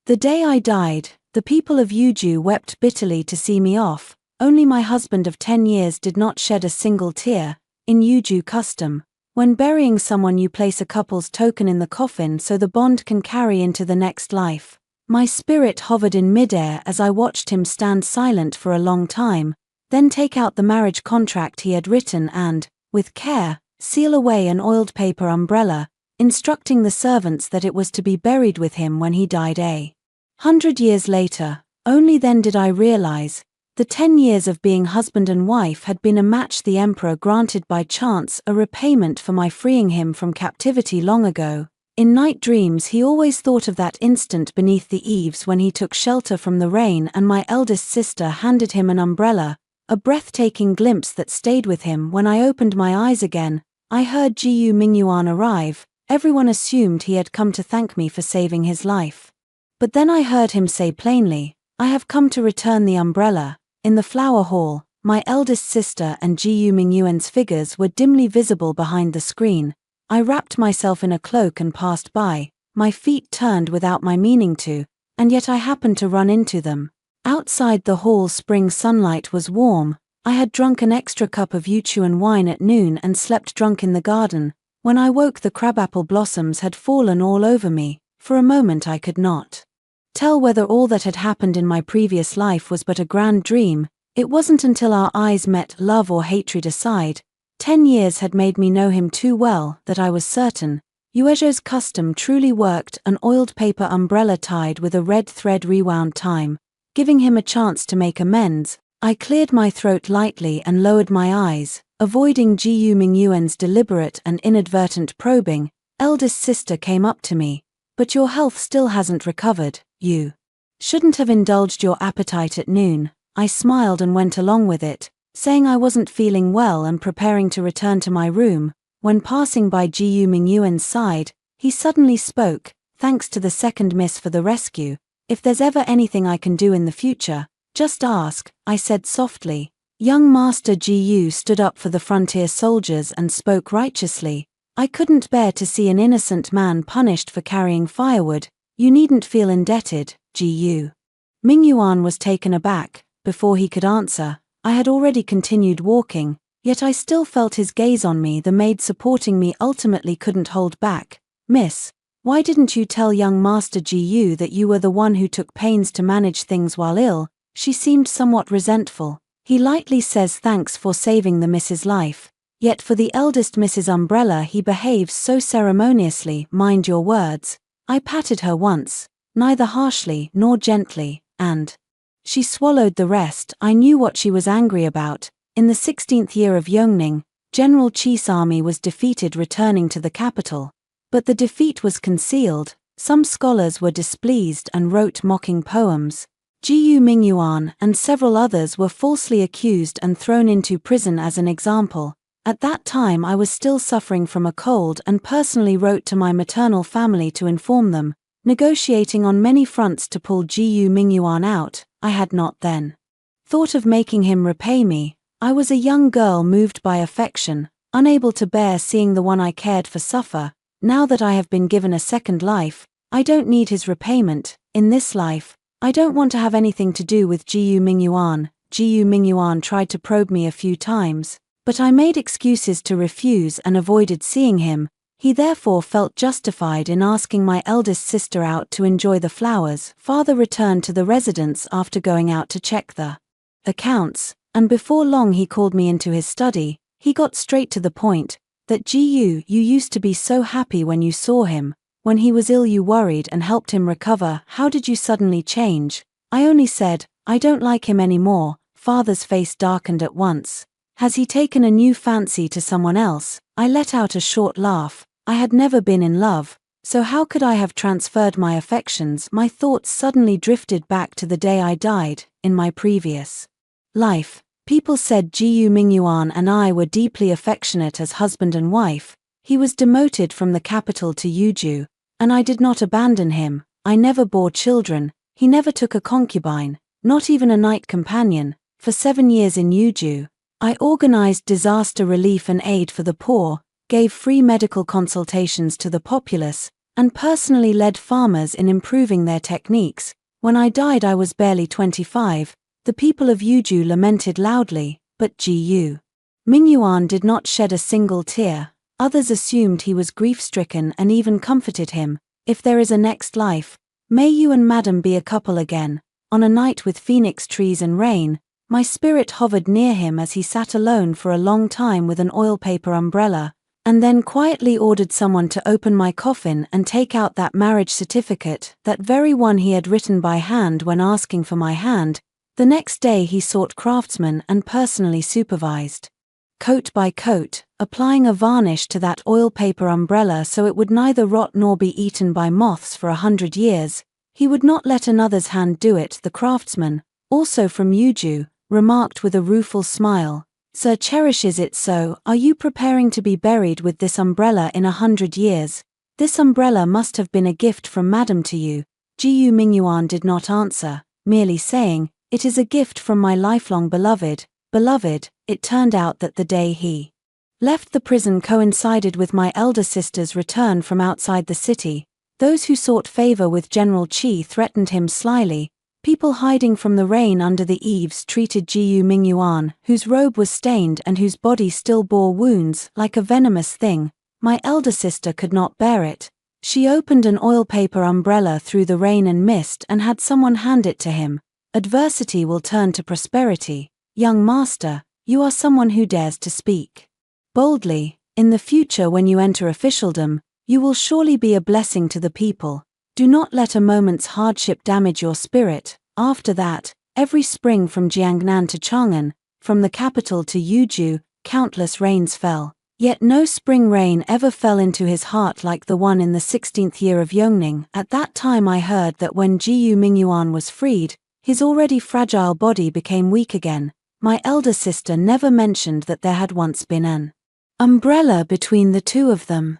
The day I died, the people of Yuju wept bitterly to see me off. Only my husband of 10 years did not shed a single tear. In Yuju custom, when burying someone you place a couple's token in the coffin so the bond can carry into the next life. My spirit hovered in midair as I watched him stand silent for a long time, then take out the marriage contract he had written and, with care, seal away an oiled paper umbrella, instructing the servants that it was to be buried with him when he died 100 years later. Only then did I realize, the 10 years of being husband and wife had been a match the emperor granted by chance, a repayment for my freeing him from captivity long ago. In night dreams he always thought of that instant beneath the eaves when he took shelter from the rain and my eldest sister handed him an umbrella, a breathtaking glimpse that stayed with him. When I opened my eyes again, I heard Jiyu Mingyuan arrive. Everyone assumed he had come to thank me for saving his life. But then I heard him say plainly, "I have come to return the umbrella." In the flower hall, my eldest sister and Jiyu Mingyuan's figures were dimly visible behind the screen. I wrapped myself in a cloak and passed by, my feet turned without my meaning to, and yet I happened to run into them. Outside the hall spring sunlight was warm. I had drunk an extra cup of Yuchuan wine at noon and slept drunk in the garden. When I woke the crabapple blossoms had fallen all over me. For a moment I could not tell whether all that had happened in my previous life was but a grand dream. It wasn't until our eyes met, love or hatred aside, 10 years had made me know him too well, that I was certain. Yuezhou's custom truly worked, an oiled paper umbrella tied with a red thread rewound time, giving him a chance to make amends. I cleared my throat lightly and lowered my eyes, avoiding Jiyu Mingyuan's deliberate and inadvertent probing. Eldest sister came up to me. "But your health still hasn't recovered. You shouldn't have indulged your appetite at noon." I smiled and went along with it, saying I wasn't feeling well and preparing to return to my room. When passing by Jiyu Mingyuan's side, he suddenly spoke, "Thanks to the second miss for the rescue. If there's ever anything I can do in the future, just ask," I said softly. Young Master Jiyu stood up for the frontier soldiers and spoke righteously. "I couldn't bear to see an innocent man punished for carrying firewood. You needn't feel indebted, Jiyu." Mingyuan was taken aback. Before he could answer, I had already continued walking, yet I still felt his gaze on me. The maid supporting me ultimately couldn't hold back. "Miss, why didn't you tell young Master Jiyu that you were the one who took pains to manage things while ill?" She seemed somewhat resentful. "He lightly says thanks for saving the Miss's life. Yet for the eldest Mrs. Umbrella he behaves so ceremoniously. Mind your words." I patted her once, neither harshly nor gently, and she swallowed the rest. I knew what she was angry about. In the 16th year of Yongning, General Qi's army was defeated returning to the capital. But the defeat was concealed. Some scholars were displeased and wrote mocking poems. Jiyu Mingyuan and several others were falsely accused and thrown into prison as an example. At that time I was still suffering from a cold and personally wrote to my maternal family to inform them, negotiating on many fronts to pull Jiyu Mingyuan out. I had not then thought of making him repay me. I was a young girl moved by affection, unable to bear seeing the one I cared for suffer. Now that I have been given a second life, I don't need his repayment. In this life, I don't want to have anything to do with Jiyu Mingyuan. Jiyu Mingyuan tried to probe me a few times, but I made excuses to refuse and avoided seeing him. He therefore felt justified in asking my eldest sister out to enjoy the flowers. Father returned to the residence after going out to check the accounts, and before long he called me into his study. He got straight to the point, that Jiyu, you used to be so happy when you saw him. When he was ill you worried and helped him recover. How did you suddenly change? I only said, I don't like him anymore. Father's face darkened at once. Has he taken a new fancy to someone else? I let out a short laugh. I had never been in love, so how could I have transferred my affections? My thoughts suddenly drifted back to the day I died. In my previous life, people said Jiyu Mingyuan and I were deeply affectionate as husband and wife. He was demoted from the capital to Yuju, and I did not abandon him. I never bore children. He never took a concubine, not even a night companion. For 7 years in Yuju, I organized disaster relief and aid for the poor, gave free medical consultations to the populace, and personally led farmers in improving their techniques. When I died I was barely 25, the people of Yuju lamented loudly, but Gu Mingyuan did not shed a single tear. Others assumed he was grief-stricken and even comforted him. If there is a next life, may you and Madam be a couple again. On a night with phoenix trees and rain, my spirit hovered near him as he sat alone for a long time with an oil paper umbrella, and then quietly ordered someone to open my coffin and take out that marriage certificate, that very one he had written by hand when asking for my hand. The next day he sought craftsmen and personally supervised, coat by coat, applying a varnish to that oil paper umbrella so it would neither rot nor be eaten by moths for 100 years. He would not let another's hand do it. The craftsman, also from Yuju, remarked with a rueful smile, "Sir, cherishes it so. Are you preparing to be buried with this umbrella in 100 years? This umbrella must have been a gift from Madam to you." Gu Mingyuan did not answer, merely saying, "It is a gift from my lifelong beloved." It turned out that the day he left the prison coincided with my elder sister's return from outside the city. Those who sought favor with General Qi threatened him slyly. People hiding from the rain under the eaves treated Gu Mingyuan, whose robe was stained and whose body still bore wounds, like a venomous thing. My elder sister could not bear it. She opened an oil paper umbrella through the rain and mist and had someone hand it to him. Adversity will turn to prosperity. Young master, you are someone who dares to speak boldly. In the future when you enter officialdom, you will surely be a blessing to the people. Do not let a moment's hardship damage your spirit. After that, every spring from Jiangnan to Chang'an, from the capital to Yuju, countless rains fell. Yet no spring rain ever fell into his heart like the one in the 16th year of Yongning. At that time I heard that when Gu Mingyuan was freed, his already fragile body became weak again. My elder sister never mentioned that there had once been an umbrella between the two of them.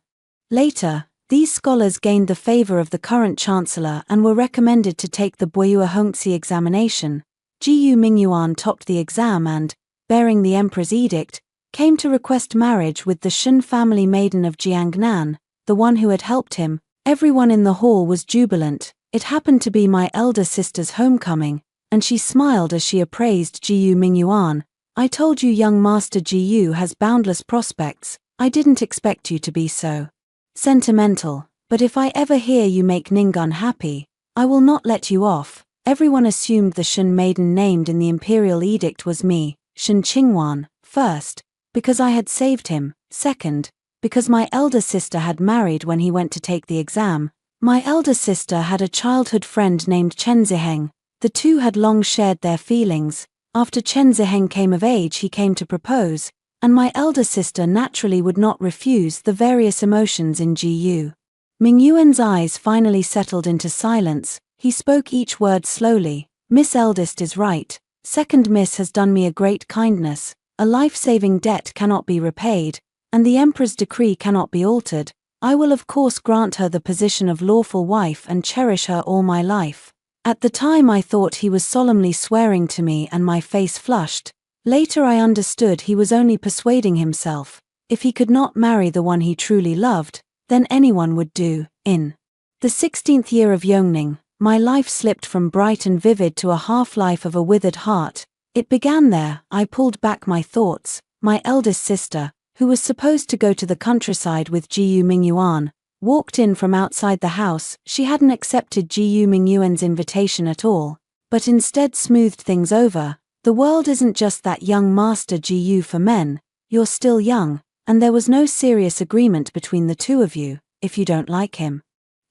Later, these scholars gained the favor of the current chancellor and were recommended to take the Boyue Hongxi examination. Gu Mingyuan topped the exam and, bearing the emperor's edict, came to request marriage with the Shun family maiden of Jiangnan, the one who had helped him. Everyone in the hall was jubilant. It happened to be my elder sister's homecoming, and she smiled as she appraised Gu Mingyuan. "I told you young master Gu has boundless prospects. I didn't expect you to be so sentimental, but if I ever hear you make Ningguang happy, I will not let you off." Everyone assumed the Shun maiden named in the imperial edict was me, Shun Qingwan, first, because I had saved him, second, because my elder sister had married when he went to take the exam. My elder sister had a childhood friend named Chen Ziheng. The two had long shared their feelings. After Chen Ziheng came of age he came to propose, and my elder sister naturally would not refuse. The various emotions in Gu Mingyuan's eyes finally settled into silence. He spoke each word slowly. "Miss Eldest is right. Second Miss has done me a great kindness. A life-saving debt cannot be repaid, and the emperor's decree cannot be altered. I will of course grant her the position of lawful wife and cherish her all my life." At the time I thought he was solemnly swearing to me and my face flushed. Later I understood he was only persuading himself. If he could not marry the one he truly loved, then anyone would do. In the 16th year of Yongning, my life slipped from bright and vivid to a half-life of a withered heart. It began there. I pulled back my thoughts. My eldest sister, who was supposed to go to the countryside with Gu Mingyuan, walked in from outside the house. She hadn't accepted Gu Mingyuan's invitation at all, but instead smoothed things over. "The world isn't just that young master Gu for men. You're still young, and there was no serious agreement between the two of you. If you don't like him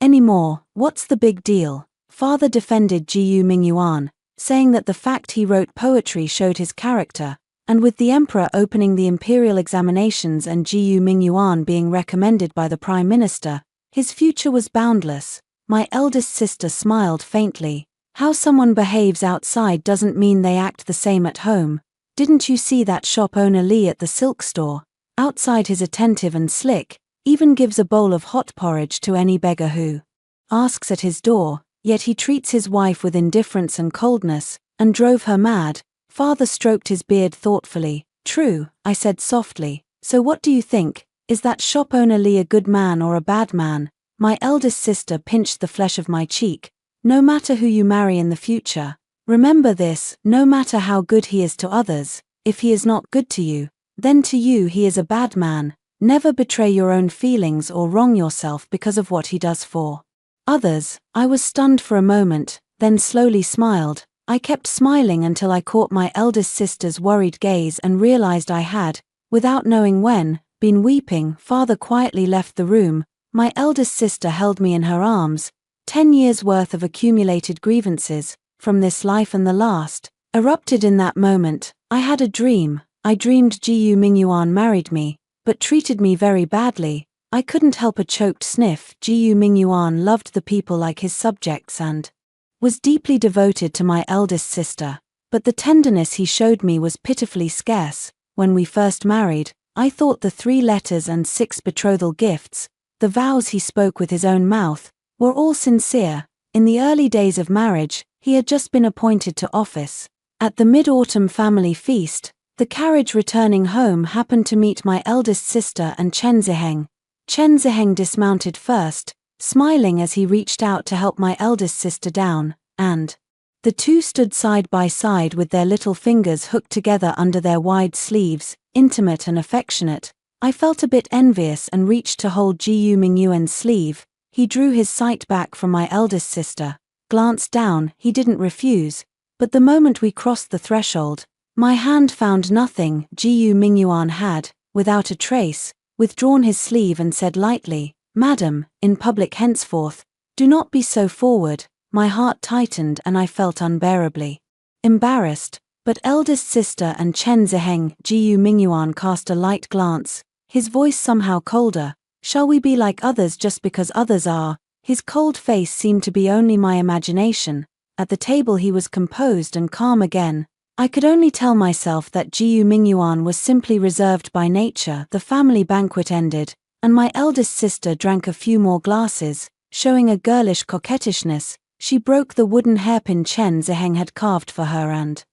anymore, what's the big deal?" Father defended Gu Mingyuan, saying that the fact he wrote poetry showed his character, and with the emperor opening the imperial examinations and Gu Mingyuan being recommended by the prime minister, his future was boundless. My eldest sister smiled faintly. "How someone behaves outside doesn't mean they act the same at home. Didn't you see that shop owner Li at the silk store? Outside he's attentive and slick, even gives a bowl of hot porridge to any beggar who asks at his door, yet he treats his wife with indifference and coldness, and drove her mad." Father stroked his beard thoughtfully. "True," I said softly. "So what do you think? Is that shop owner Li a good man or a bad man?" My eldest sister pinched the flesh of my cheek. No matter who you marry in the future, remember this: no matter how good he is to others, if he is not good to you, then to you he is a bad man. Never betray your own feelings or wrong yourself because of what he does for others. I was stunned for a moment, then slowly smiled. I kept smiling until I caught my eldest sister's worried gaze and realized I had, without knowing when, been weeping. Father quietly left the room. My eldest sister held me in her arms. 10 years worth of accumulated grievances, from this life and the last, erupted in that moment. I had a dream. I dreamed Jiu Mingyuan married me, but treated me very badly. I couldn't help a choked sniff. Jiu Mingyuan loved the people like his subjects and was deeply devoted to my eldest sister, but the tenderness he showed me was pitifully scarce. When we first married, I thought the 3 letters and 6 betrothal gifts, the vows he spoke with his own mouth, were all sincere. In the early days of marriage, he had just been appointed to office. At the mid-autumn family feast, the carriage returning home happened to meet my eldest sister and Chen Ziheng. Chen Ziheng dismounted first, smiling as he reached out to help my eldest sister down, and the two stood side by side with their little fingers hooked together under their wide sleeves, intimate and affectionate. I felt a bit envious and reached to hold Jiu Mingyuan's sleeve. He drew his sight back from my eldest sister, glanced down. He didn't refuse, but the moment we crossed the threshold, my hand found nothing. Jiu Mingyuan had, without a trace, withdrawn his sleeve and said lightly, "Madam, in public henceforth, do not be so forward." My heart tightened and I felt unbearably embarrassed, but eldest sister and Chen Ziheng. Jiu Mingyuan cast a light glance, his voice somehow colder. "Shall we be like others just because others are?" His cold face seemed to be only my imagination. At the table he was composed and calm again. I could only tell myself that Jiu Mingyuan was simply reserved by nature. The family banquet ended, and my eldest sister drank a few more glasses, showing a girlish coquettishness. She broke the wooden hairpin Chen Ziheng had carved for her and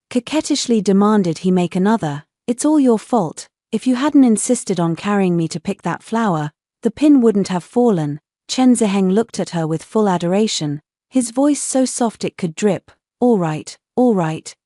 coquettishly demanded he make another. "It's all your fault. If you hadn't insisted on carrying me to pick that flower, the pin wouldn't have fallen." Chen Ziheng looked at her with full adoration, his voice so soft it could drip. All right,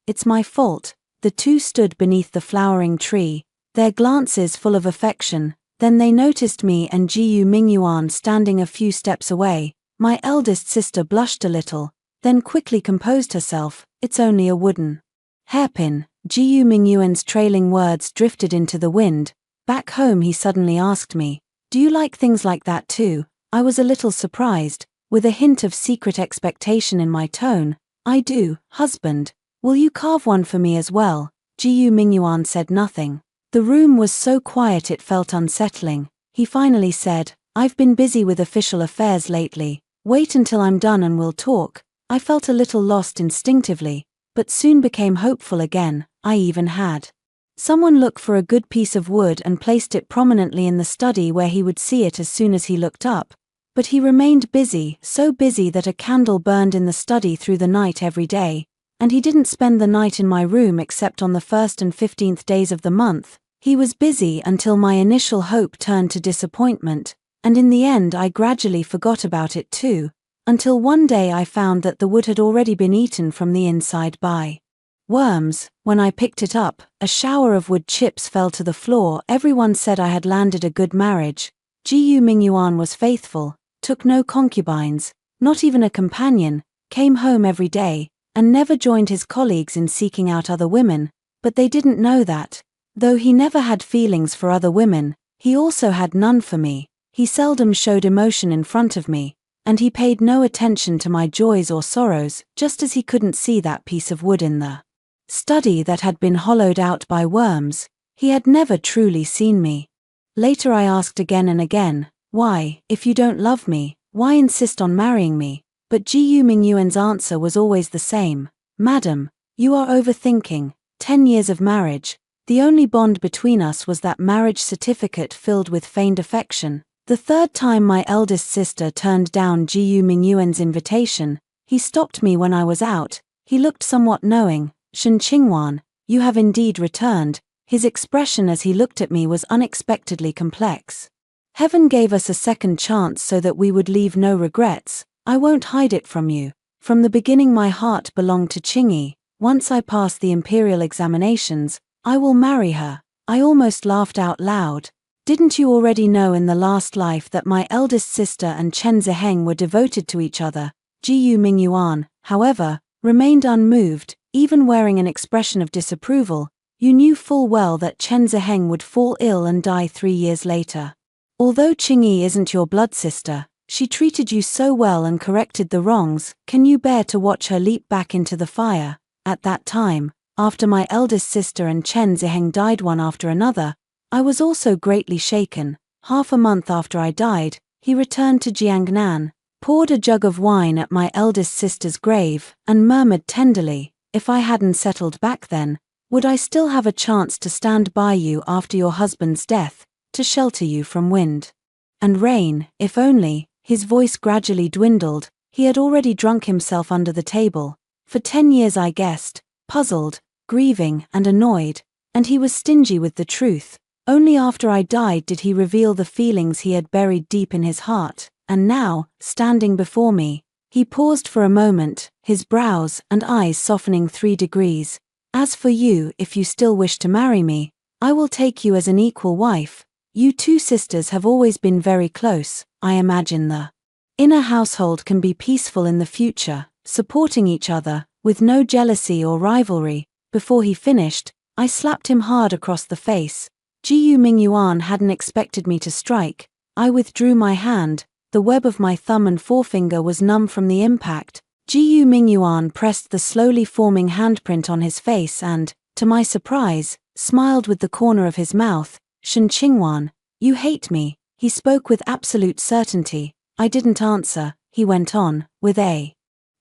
it's my fault." The two stood beneath the flowering tree, their glances full of affection. Then they noticed me and Jiu Mingyuan standing a few steps away. My eldest sister blushed a little, then quickly composed herself. "It's only a wooden hairpin." Jiu Mingyuan's trailing words drifted into the wind. Back home he suddenly asked me, "Do you like things like that too?" I was a little surprised, with a hint of secret expectation in my tone. "I do, husband. Will you carve one for me as well?" Jiu Mingyuan said nothing. The room was so quiet it felt unsettling. He finally said, "I've been busy with official affairs lately. Wait until I'm done and we'll talk." I felt a little lost instinctively, but soon became hopeful again. I even had someone look for a good piece of wood and placed it prominently in the study where he would see it as soon as he looked up. But he remained busy, so busy that a candle burned in the study through the night every day, and he didn't spend the night in my room except on the 1st and 15th days of the month. He was busy until my initial hope turned to disappointment, and in the end I gradually forgot about it too, until one day I found that the wood had already been eaten from the inside by worms. When I picked it up, a shower of wood chips fell to the floor. Everyone said I had landed a good marriage. Jiu Mingyuan was faithful, took no concubines, not even a companion, came home every day, and never joined his colleagues in seeking out other women. But they didn't know that, though he never had feelings for other women, he also had none for me. He seldom showed emotion in front of me, and he paid no attention to my joys or sorrows. Just as he couldn't see that piece of wood in the study that had been hollowed out by worms, he had never truly seen me. Later I asked again and again, "Why, if you don't love me, why insist on marrying me?" But Jiu Mingyuan's answer was always the same. "Madam, you are overthinking. 10 years of marriage. The only bond between us was that marriage certificate filled with feigned affection." The third time my eldest sister turned down Jiu Mingyuan's invitation, he stopped me when I was out. He looked somewhat knowing. "Shen Qingwan, you have indeed returned." His expression as he looked at me was unexpectedly complex. Heaven gave us a second chance so that we would leave no regrets. I won't hide it from you. From the beginning my heart belonged to Chingy. Once I pass the imperial examinations, I will marry her. I almost laughed out loud. Didn't you already know in the last life that my eldest sister and Chen Ziheng were devoted to each other? Jiyu Mingyuan, however, remained unmoved, even wearing an expression of disapproval. You knew full well that Chen Ziheng would fall ill and die 3 years later. Although Qingyi isn't your blood sister, she treated you so well and corrected the wrongs. Can you bear to watch her leap back into the fire? At that time, after my eldest sister and Chen Ziheng died one after another, I was also greatly shaken. Half a month after I died, he returned to Jiangnan, poured a jug of wine at my eldest sister's grave, and murmured tenderly, if I hadn't settled back then, would I still have a chance to stand by you after your husband's death, to shelter you from wind and rain, if only? His voice gradually dwindled. He had already drunk himself under the table. For 10 years I guessed, puzzled, grieving, and annoyed, and he was stingy with the truth. Only after I died did he reveal the feelings he had buried deep in his heart, and now, standing before me, he paused for a moment, his brows and eyes softening 3 degrees. As for you, if you still wish to marry me, I will take you as an equal wife. You two sisters have always been very close. I imagine the inner household can be peaceful in the future, supporting each other, with no jealousy or rivalry. Before he finished, I slapped him hard across the face. Jiyu Mingyuan hadn't expected me to strike. I withdrew my hand. The web of my thumb and forefinger was numb from the impact. Jiyu Mingyuan pressed the slowly forming handprint on his face and, to my surprise, smiled with the corner of his mouth. Shen Qingwan, you hate me. He spoke with absolute certainty. I didn't answer. He went on, with a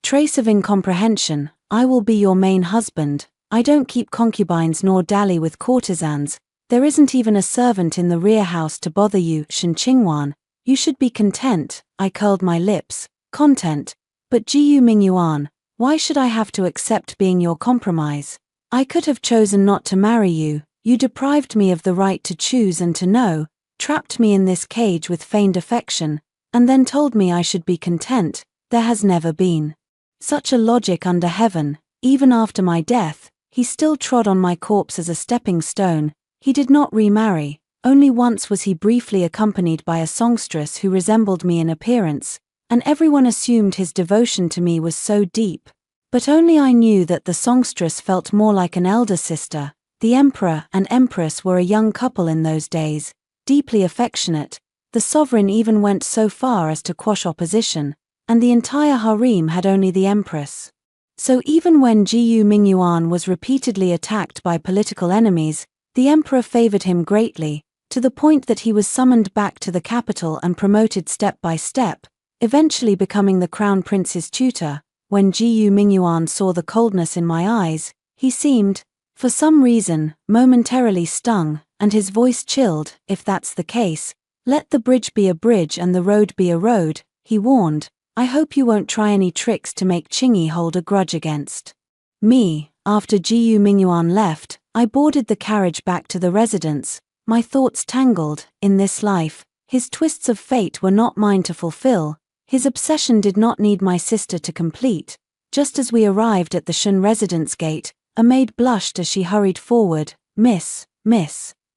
trace of incomprehension. I will be your main husband. I don't keep concubines nor dally with courtesans. There isn't even a servant in the rear house to bother you, Shen Qingwan. You should be content. I curled my lips. Content. But Jiyu Mingyuan, why should I have to accept being your compromise? I could have chosen not to marry you. You deprived me of the right to choose and to know, trapped me in this cage with feigned affection, and then told me I should be content. There has never been such a logic under heaven. Even after my death, he still trod on my corpse as a stepping stone. He did not remarry. Only once was he briefly accompanied by a songstress who resembled me in appearance, and everyone assumed his devotion to me was so deep. But only I knew that the songstress felt more like an elder sister. The emperor and empress were a young couple in those days, deeply affectionate. The sovereign even went so far as to quash opposition, and the entire harem had only the empress. So even when Jiyu Mingyuan was repeatedly attacked by political enemies, the emperor favored him greatly, to the point that he was summoned back to the capital and promoted step by step, eventually becoming the crown prince's tutor. When Jiyu Mingyuan saw the coldness in my eyes, he seemed, for some reason, momentarily stung, and his voice chilled. If that's the case, let the bridge be a bridge and the road be a road, he warned. I hope you won't try any tricks to make Qingyi hold a grudge against me. After Jiyu Mingyuan left, I boarded the carriage back to the residence, my thoughts tangled. In this life, his twists of fate were not mine to fulfill. His obsession did not need my sister to complete. Just as we arrived at the Shun residence gate, a maid blushed as she hurried forward. Miss,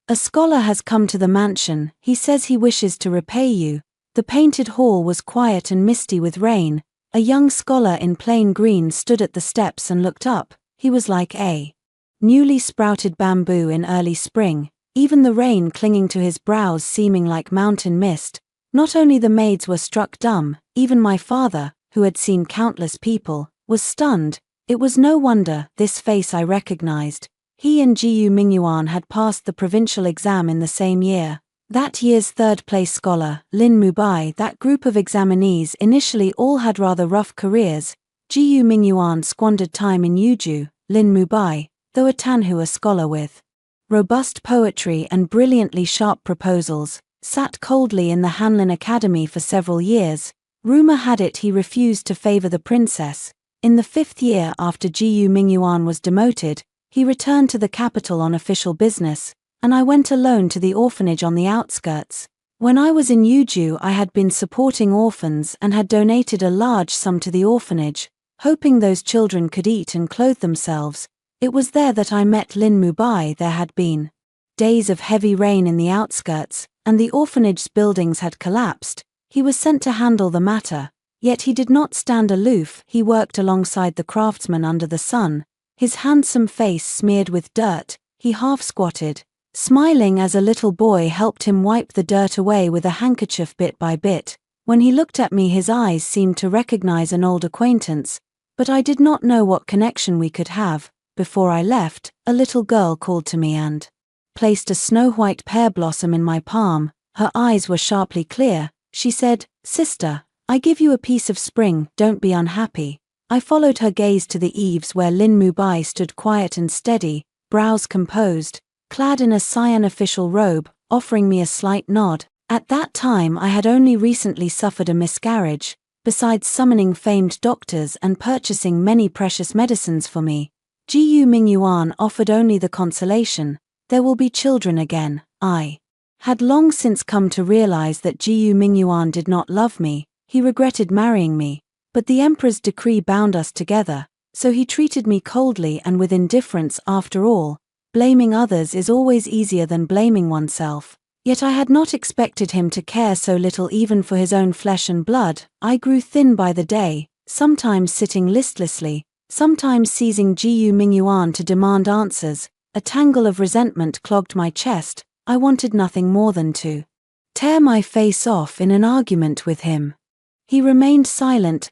a scholar has come to the mansion. He says he wishes to repay you. The painted hall was quiet and misty with rain. A young scholar in plain green stood at the steps and looked up. He was like a newly sprouted bamboo in early spring, even the rain clinging to his brows seeming like mountain mist. Not only the maids were struck dumb, even my father, who had seen countless people, was stunned. It was no wonder. This face I recognized. He and Jiyu Mingyuan had passed the provincial exam in the same year. That year's third-place scholar, Lin Mubai. That group of examinees initially all had rather rough careers. Jiyu Mingyuan squandered time in Yuju. Lin Mubai, though a Tanhua scholar with robust poetry and brilliantly sharp proposals, sat coldly in the Hanlin Academy for several years. Rumor had it he refused to favor the princess. In the 5th year after Jiyu Mingyuan was demoted, he returned to the capital on official business, and I went alone to the orphanage on the outskirts. When I was in Yuju, I had been supporting orphans and had donated a large sum to the orphanage, hoping those children could eat and clothe themselves. It was there that I met Lin Mubai. There had been days of heavy rain in the outskirts, and the orphanage's buildings had collapsed. He was sent to handle the matter, yet he did not stand aloof. He worked alongside the craftsmen under the sun, his handsome face smeared with dirt. He half-squatted, smiling as a little boy helped him wipe the dirt away with a handkerchief bit by bit. When he looked at me, his eyes seemed to recognize an old acquaintance, but I did not know what connection we could have. Before I left, a little girl called to me and placed a snow-white pear blossom in my palm. Her eyes were sharply clear. She said, "Sister, I give you a piece of spring, don't be unhappy." I followed her gaze to the eaves where Lin Mubai stood quiet and steady, brows composed, clad in a cyan official robe, offering me a slight nod. At that time I had only recently suffered a miscarriage. Besides summoning famed doctors and purchasing many precious medicines for me, Jiyu Mingyuan offered only the consolation, "There will be children again." I had long since come to realize that Jiyu Mingyuan did not love me. He regretted marrying me, but the emperor's decree bound us together, so he treated me coldly and with indifference. After all, blaming others is always easier than blaming oneself. Yet I had not expected him to care so little even for his own flesh and blood. I grew thin by the day, sometimes sitting listlessly, sometimes seizing Jiyu Mingyuan to demand answers. A tangle of resentment clogged my chest. I wanted nothing more than to tear my face off in an argument with him. He remained silent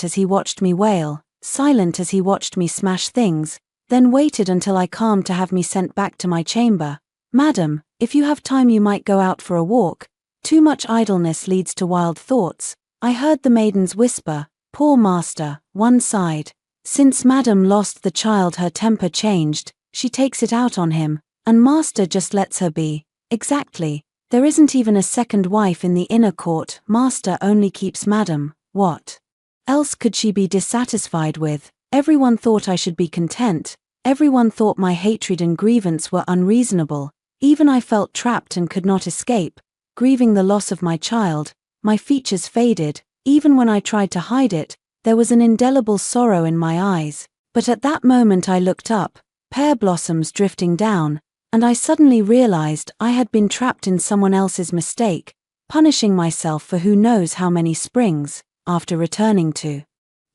as he watched me wail, silent as he watched me smash things, then waited until I calmed to have me sent back to my chamber. "Madam, if you have time you might go out for a walk. Too much idleness leads to wild thoughts." I heard the maidens whisper, "Poor master." One sighed. Since Madam lost the child, her temper changed. She takes it out on him, and master just lets her be. Exactly. There isn't even a second wife in the inner court. Master only keeps Madam. What else could she be dissatisfied with? Everyone thought I should be content. Everyone thought my hatred and grievance were unreasonable. Even I felt trapped and could not escape. Grieving the loss of my child, my features faded. Even when I tried to hide it, there was an indelible sorrow in my eyes. But at that moment I looked up, pear blossoms drifting down, and I suddenly realized I had been trapped in someone else's mistake, punishing myself for who knows how many springs. After returning to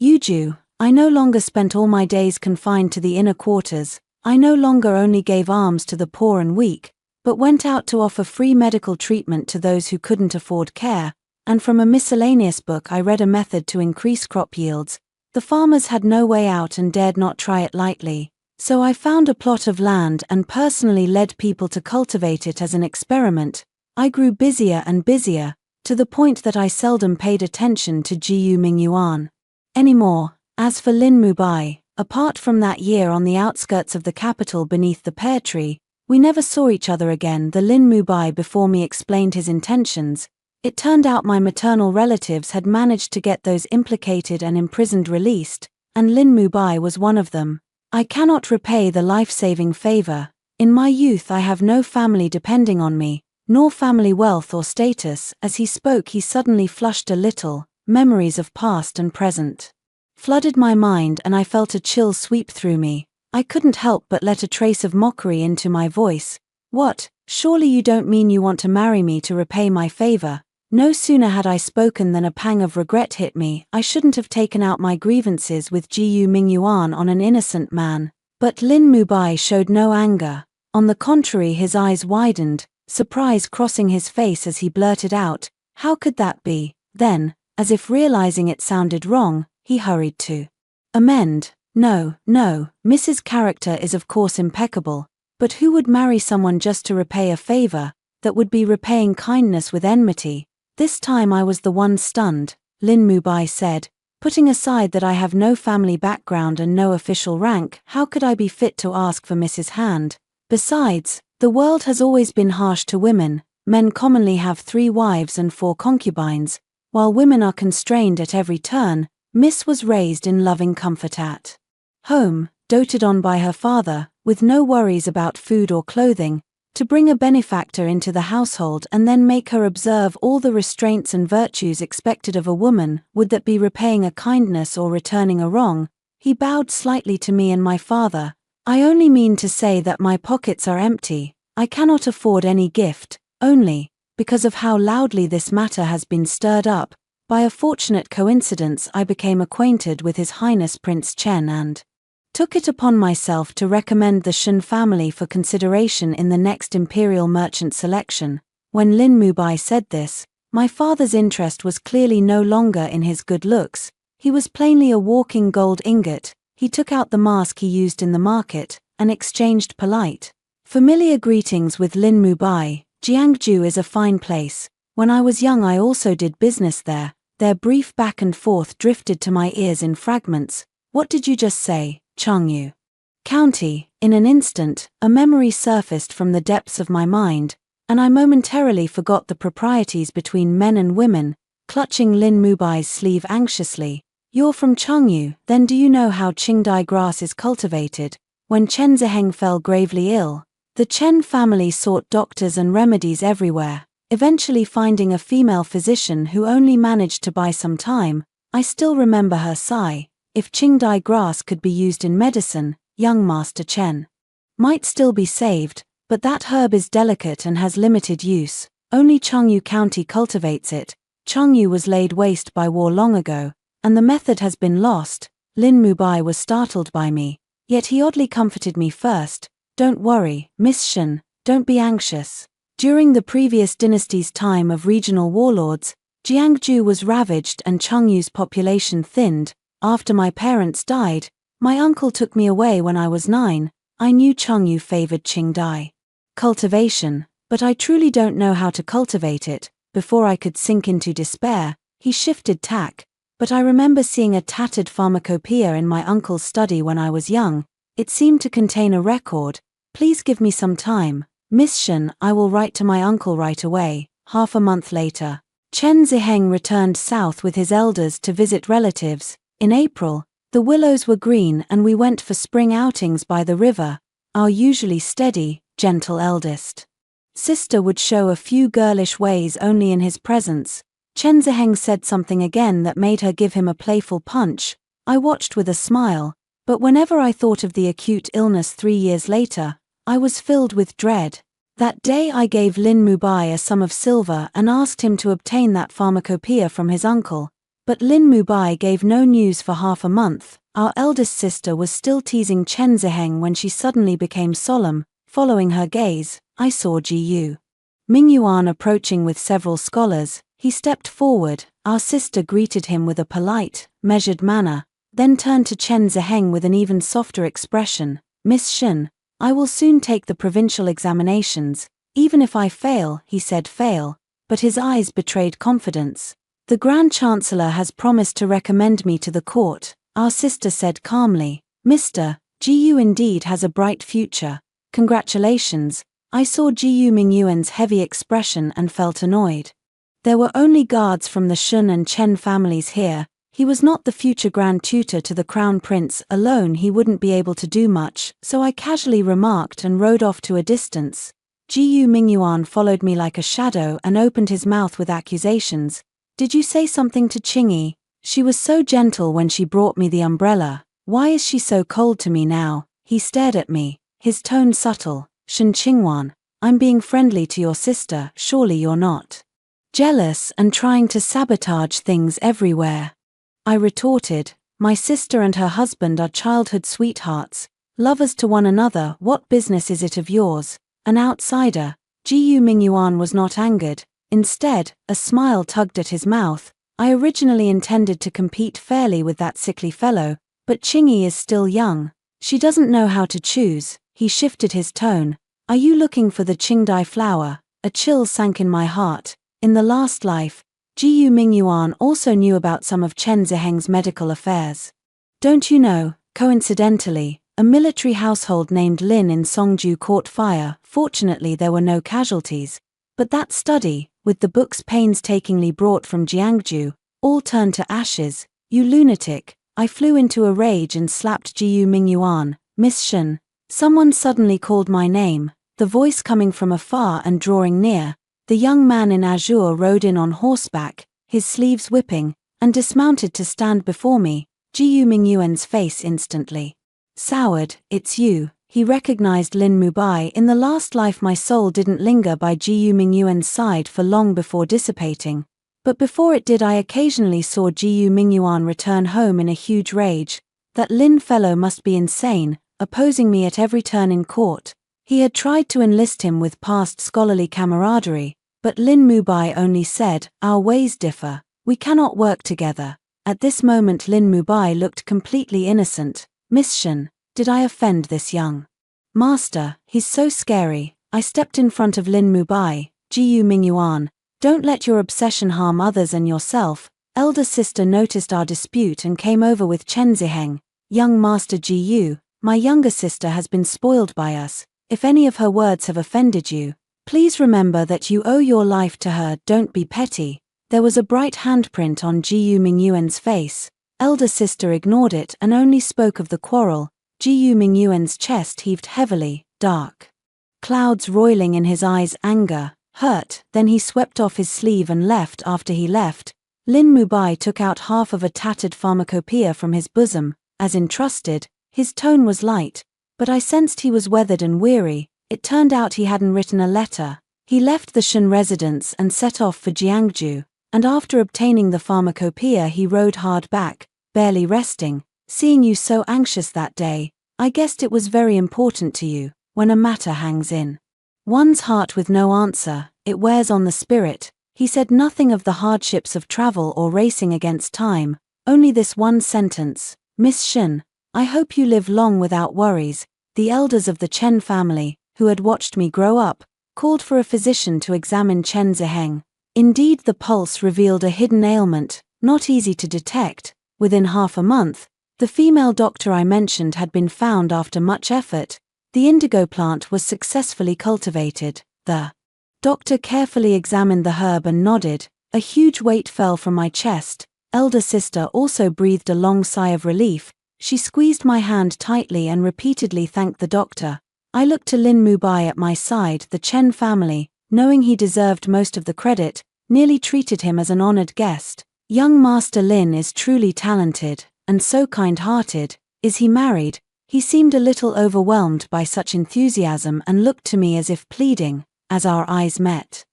Yuju, I no longer spent all my days confined to the inner quarters. I no longer only gave alms to the poor and weak, but went out to offer free medical treatment to those who couldn't afford care, and from a miscellaneous book I read a method to increase crop yields. The farmers had no way out and dared not try it lightly. So I found a plot of land and personally led people to cultivate it as an experiment. I grew busier and busier, to the point that I seldom paid attention to Jiyu Mingyuan anymore. As for Lin Mubai, apart from that year on the outskirts of the capital beneath the pear tree, we never saw each other again. The Lin Mubai before me explained his intentions. It turned out my maternal relatives had managed to get those implicated and imprisoned released, and Lin Mubai was one of them. "I cannot repay the life-saving favor. In my youth I have no family depending on me, nor family wealth or status." As he spoke he suddenly flushed a little. Memories of past and present flooded my mind and I felt a chill sweep through me. I couldn't help but let a trace of mockery into my voice. "What, surely you don't mean you want to marry me to repay my favor?" No sooner had I spoken than a pang of regret hit me. I shouldn't have taken out my grievances with Jiyu Mingyuan on an innocent man. But Lin Mubai showed no anger. On the contrary, his eyes widened, surprise crossing his face as he blurted out, "How could that be?" Then, as if realizing it sounded wrong, he hurried to amend. No, Mrs. Character is of course impeccable, but who would marry someone just to repay a favor? That would be repaying kindness with enmity." This time I was the one stunned. Lin Mubai said, "Putting aside that I have no family background and no official rank, how could I be fit to ask for Mrs. Hand? Besides, the world has always been harsh to women. Men commonly have 3 wives and 4 concubines, while women are constrained at every turn. Miss was raised in loving comfort at home, doted on by her father, with no worries about food or clothing. To bring a benefactor into the household and then make her observe all the restraints and virtues expected of a woman, would that be repaying a kindness or returning a wrong? He bowed slightly to me and my father. I only mean to say that my pockets are empty. I cannot afford any gift, only, because of how loudly this matter has been stirred up, by a fortunate coincidence I became acquainted with His Highness Prince Chen and took it upon myself to recommend the Shun family for consideration in the next imperial merchant selection. When Lin Mubai said this, my father's interest was clearly no longer in his good looks. He was plainly a walking gold ingot. He took out the mask he used in the market, and exchanged polite, familiar greetings with Lin Mubai. Jiangju is a fine place. When I was young I also did business there. Their brief back and forth drifted to my ears in fragments. What did you just say? Changyu County. In an instant, a memory surfaced from the depths of my mind, and I momentarily forgot the proprieties between men and women, clutching Lin Mubai's sleeve anxiously. You're from Changyu, then do you know how Qingdai grass is cultivated? When Chen Ziheng fell gravely ill, the Chen family sought doctors and remedies everywhere, eventually finding a female physician who only managed to buy some time. I still remember her sigh. If Qingdai grass could be used in medicine, young Master Chen might still be saved, but that herb is delicate and has limited use. Only Changyu County cultivates it. Changyu was laid waste by war long ago, and the method has been lost. Lin Mubai was startled by me, yet he oddly comforted me first. Don't worry, Miss Shen, don't be anxious. During the previous dynasty's time of regional warlords, Jiangju was ravaged and Changyu's population thinned. After my parents died, my uncle took me away when I was 9. I knew Changyu favored Qingdai cultivation, but I truly don't know how to cultivate it. Before I could sink into despair, he shifted tack. But I remember seeing a tattered pharmacopoeia in my uncle's study when I was young. It seemed to contain a record. Please give me some time, Miss Shen. I will write to my uncle right away. Half a month later, Chen Ziheng returned south with his elders to visit relatives. In April, the willows were green and we went for spring outings by the river. Our usually steady, gentle eldest sister would show a few girlish ways only in his presence. Chen Ziheng said something again that made her give him a playful punch. I watched with a smile, but whenever I thought of the acute illness 3 years later, I was filled with dread. That day I gave Lin Mubai a sum of silver and asked him to obtain that pharmacopoeia from his uncle. But Lin Mubai gave no news for half a month. Our eldest sister was still teasing Chen Ziheng when she suddenly became solemn. Following her gaze, I saw Ji Mingyuan approaching with several scholars. He stepped forward. Our sister greeted him with a polite, measured manner, then turned to Chen Ziheng with an even softer expression. Miss Shen, I will soon take the provincial examinations. Even if I fail, he said fail, but his eyes betrayed confidence. The Grand Chancellor has promised to recommend me to the court, our sister said calmly. Mr. Ji indeed has a bright future. Congratulations. I saw Ji Mingyuan's heavy expression and felt annoyed. There were only guards from the Shun and Chen families here. He was not the future Grand Tutor to the Crown Prince. Alone he wouldn't be able to do much, so I casually remarked and rode off to a distance. Ji Mingyuan followed me like a shadow and opened his mouth with accusations. Did you say something to Qingyi? She was so gentle when she brought me the umbrella. Why is she so cold to me now? He stared at me, his tone subtle. Shen Qingwan, I'm being friendly to your sister, surely you're not jealous and trying to sabotage things everywhere? I retorted, my sister and her husband are childhood sweethearts, lovers to one another. What business is it of yours? An outsider. Ji Mingyuan was not angered. Instead, a smile tugged at his mouth. I originally intended to compete fairly with that sickly fellow, but Qingyi is still young. She doesn't know how to choose. He shifted his tone. Are you looking for the Qingdai flower? A chill sank in my heart. In the last life, Ji Mingyuan also knew about some of Chen Ziheng's medical affairs. Don't you know, coincidentally, a military household named Lin in Songju caught fire. Fortunately there were no casualties. But that study, with the books painstakingly brought from Jiangju, all turned to ashes. You lunatic. I flew into a rage and slapped Ji Mingyuan. Miss Shen. Someone suddenly called my name. the voice coming from afar and drawing near. The young man in azure rode in on horseback, his sleeves whipping, and dismounted to stand before me. Jiyu Mingyuan's face instantly soured. It's you. He recognized Lin Mubai. In the last life my soul didn't linger by Jiyu Mingyuan's side for long before dissipating. But before it did, I occasionally saw Jiyu Mingyuan return home in a huge rage. That Lin fellow must be insane, opposing me at every turn in court. He had tried to enlist him with past scholarly camaraderie, but Lin Mubai only said, "Our ways differ. We cannot work together." At this moment Lin Mubai looked completely innocent. "Miss Shen, did I offend this young master? He's so scary." I stepped in front of Lin Mubai. "Jiyu Mingyuan, don't let your obsession harm others and yourself." Elder sister noticed our dispute and came over with Chen Ziheng. "Young Master Jiyu, my younger sister has been spoiled by us. If any of her words have offended you, please remember that you owe your life to her. Don't be petty." There was a bright handprint on Jiyu Mingyuan's face. Elder sister ignored it and only spoke of the quarrel. Jiyu Mingyuan's chest heaved heavily, dark clouds roiling in his eyes, anger, hurt. Then he swept off his sleeve and left. After he left, Lin Mubai took out half of a tattered pharmacopoeia from his bosom. As entrusted, his tone was light, but I sensed he was weathered and weary. It turned out he hadn't written a letter. He left the Shen residence and set off for Jiangju, and after obtaining the pharmacopoeia he rode hard back, barely resting. "Seeing you so anxious that day, I guessed it was very important to you. When a matter hangs in one's heart with no answer, it wears on the spirit." He said nothing of the hardships of travel or racing against time, only this one sentence: "Miss Shen, I hope you live long without worries." The elders of the Chen family, who had watched me grow up, called for a physician to examine Chen Ziheng. Indeed, the pulse revealed a hidden ailment, not easy to detect. Within half a month, the female doctor I mentioned had been found after much effort. The indigo plant was successfully cultivated. The doctor carefully examined the herb and nodded. A huge weight fell from my chest. Elder sister also breathed a long sigh of relief. She squeezed my hand tightly and repeatedly thanked the doctor. I looked to Lin Mubai at my side. The Chen family, knowing he deserved most of the credit, nearly treated him as an honored guest. "Young Master Lin is truly talented, and so kind-hearted. Is he married?" He seemed a little overwhelmed by such enthusiasm and looked to me as if pleading. As our eyes met,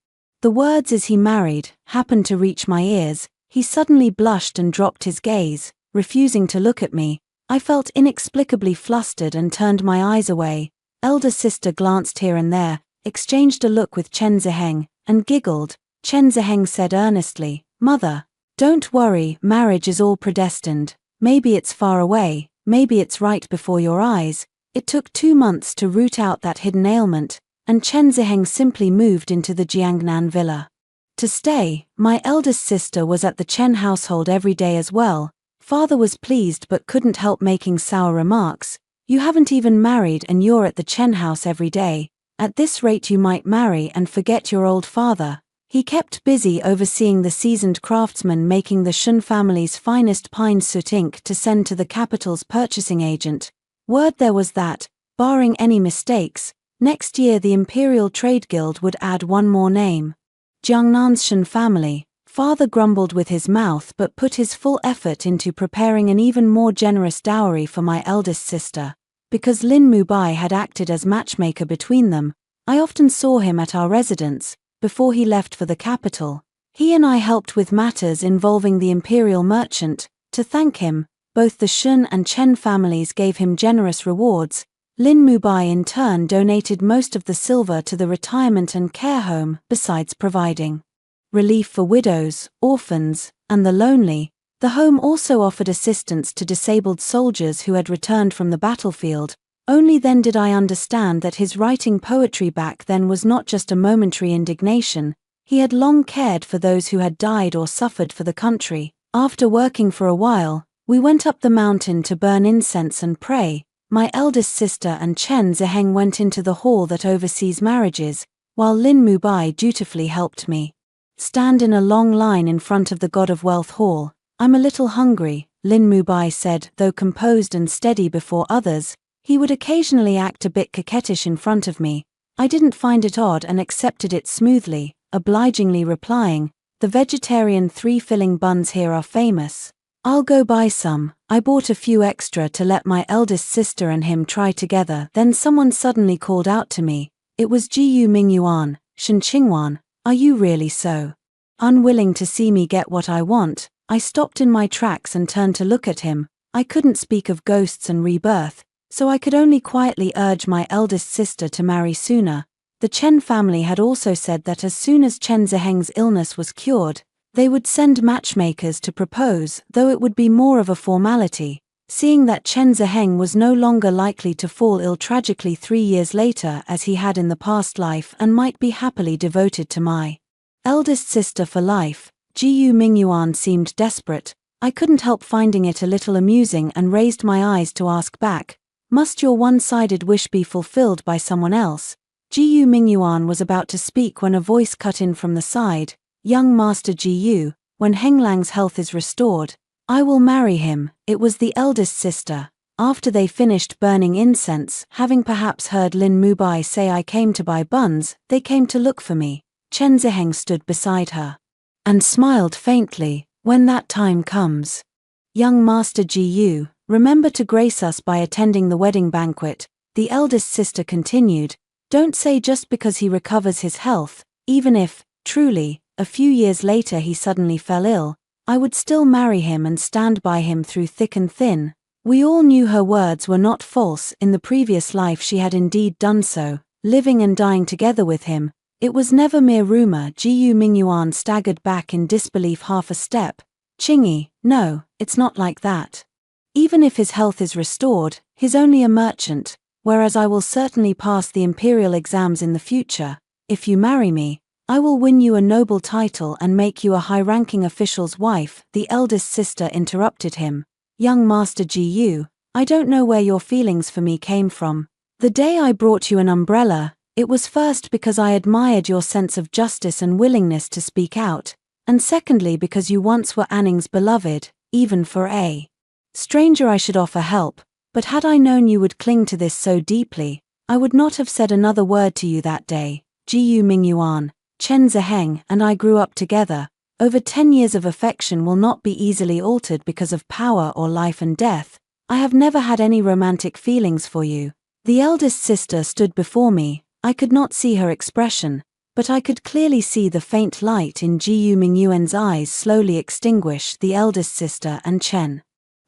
the words "is he married" happened to reach my ears. He suddenly blushed and dropped his gaze, refusing to look at me. I felt inexplicably flustered and turned my eyes away. Elder sister glanced here and there, exchanged a look with Chen Ziheng, and giggled. Chen Ziheng said earnestly, "Mother, don't worry, marriage is all predestined. Maybe it's far away, maybe it's right before your eyes." It took 2 months to root out that hidden ailment, and Chen Ziheng simply moved into the Jiangnan villa to stay. My eldest sister was at the Chen household every day as well. Father was pleased but couldn't help making sour remarks. "You haven't even married and you're at the Chen house every day. At this rate you might marry and forget your old father." He kept busy overseeing the seasoned craftsman making the Shun family's finest pine soot ink to send to the capital's purchasing agent. Word there was that, barring any mistakes, next year the Imperial Trade Guild would add one more name. Jiangnan's Shun family. Father grumbled with his mouth but put his full effort into preparing an even more generous dowry for my eldest sister. Because Lin Mubai had acted as matchmaker between them, I often saw him at our residence. Before he left for the capital, he and I helped with matters involving the imperial merchant. To thank him, both the Shun and Chen families gave him generous rewards. Lin Mubai in turn donated most of the silver to the retirement and care home, besides providing relief for widows, orphans, and the lonely. The home also offered assistance to disabled soldiers who had returned from the battlefield. Only then did I understand that his writing poetry back then was not just a momentary indignation. He had long cared for those who had died or suffered for the country. After working for a while, we went up the mountain to burn incense and pray. My eldest sister and Chen Ziheng went into the hall that oversees marriages, while Lin Mubai dutifully helped me stand in a long line in front of the God of Wealth Hall. "I'm a little hungry," Lin Mubai said, though composed and steady before others. He would occasionally act a bit coquettish in front of me. I didn't find it odd and accepted it smoothly, obligingly replying, "The vegetarian 3-filling buns here are famous. I'll go buy some." I bought a few extra to let my eldest sister and him try together. Then someone suddenly called out to me. It was Jiyu Mingyuan. "Shen Qingwan, are you really so?" Unwilling to see me get what I want, I stopped in my tracks and turned to look at him. I couldn't speak of ghosts and rebirth, so I could only quietly urge my eldest sister to marry sooner. The Chen family had also said that as soon as Chen Ziheng's illness was cured, they would send matchmakers to propose, though it would be more of a formality, seeing that Chen Ziheng was no longer likely to fall ill tragically 3 years later as he had in the past life and might be happily devoted to my eldest sister for life. Jiyu Mingyuan seemed desperate. I couldn't help finding it a little amusing and raised my eyes to ask back, "Must your one-sided wish be fulfilled by someone else?" Jiyu Mingyuan was about to speak when a voice cut in from the side. "Young Master Jiyu, when Henglang's health is restored, I will marry him." It was the eldest sister. After they finished burning incense, having perhaps heard Lin Mubai say I came to buy buns, they came to look for me. Chen Ziheng stood beside her and smiled faintly. "When that time comes, young Master Jiyu, remember to grace us by attending the wedding banquet," the eldest sister continued. "Don't say just because he recovers his health, even if, truly, a few years later he suddenly fell ill, I would still marry him and stand by him through thick and thin." We all knew her words were not false. In the previous life she had indeed done so, living and dying together with him. It was never mere rumor. Jiyu Mingyuan staggered back in disbelief half a step. "Chingy, no, it's not like that. Even if his health is restored, he's only a merchant, whereas I will certainly pass the imperial exams in the future. If you marry me, I will win you a noble title and make you a high-ranking official's wife." The eldest sister interrupted him. "Young Master Jiyu, I don't know where your feelings for me came from. The day I brought you an umbrella, it was first because I admired your sense of justice and willingness to speak out, and secondly because you once were Anning's beloved, even for a stranger I should offer help, but had I known you would cling to this so deeply, I would not have said another word to you that day." Jiyu Mingyuan, Chen Ziheng and I grew up together. Over 10 years of affection will not be easily altered because of power or life and death. I have never had any romantic feelings for you. The eldest sister stood before me. I could not see her expression, but I could clearly see the faint light in Jiyu Mingyuan's eyes slowly extinguish. The eldest sister and Chen